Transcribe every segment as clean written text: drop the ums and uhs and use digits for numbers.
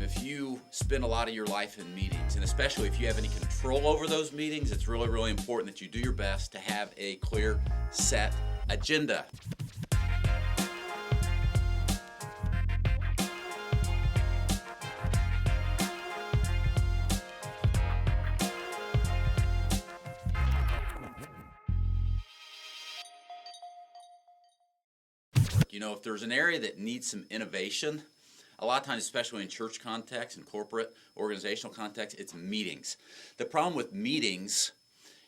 If you spend a lot of your life in meetings, and especially if you have any control over those meetings, it's really, really important that you do your best to have a clear, set agenda. If there's an area that needs some innovation, a lot of times, especially in church context and corporate organizational context, it's meetings. The problem with meetings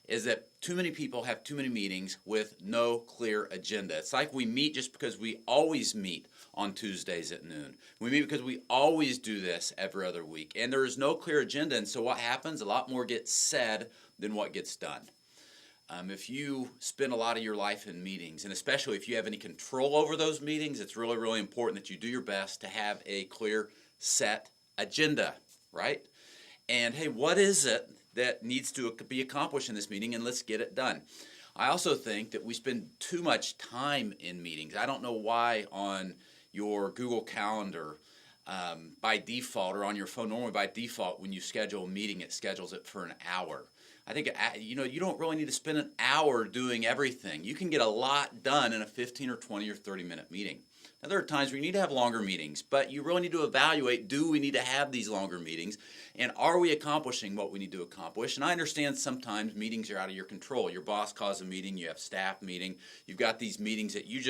is that too many people have too many meetings with no clear agenda. It's like we meet just because we always meet on Tuesdays at noon. We meet because we always do this every other week. And there is no clear agenda, and so what happens? A lot more gets said than what gets done. If you spend a lot of your life in meetings, and especially if you have any control over those meetings, it's really, really important that you do your best to have a clear, set agenda, right? And hey, what is it that needs to be accomplished in this meeting, and let's get it done. I also think that we spend too much time in meetings. I don't know why on your Google Calendar, by default, or on your phone, normally by default, when you schedule a meeting, it schedules it for an hour. I think, you don't really need to spend an hour doing everything. You can get a lot done in a 15 or 20 or 30-minute meeting. Now, there are times where you need to have longer meetings, but you really need to evaluate, do we need to have these longer meetings, and are we accomplishing what we need to accomplish? And I understand sometimes meetings are out of your control. Your boss calls a meeting, you have staff meeting, you've got these meetings that you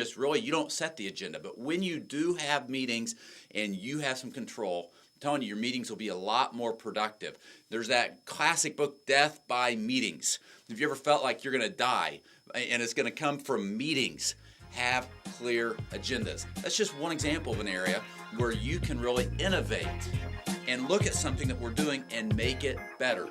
don't set the agenda. But when you do have meetings and you have some control, I'm telling you, your meetings will be a lot more productive. There's that classic book, Death by Meetings. Have you ever felt like you're going to die and it's going to come from meetings? Have clear agendas. That's just one example of an area where you can really innovate and look at something that we're doing and make it better.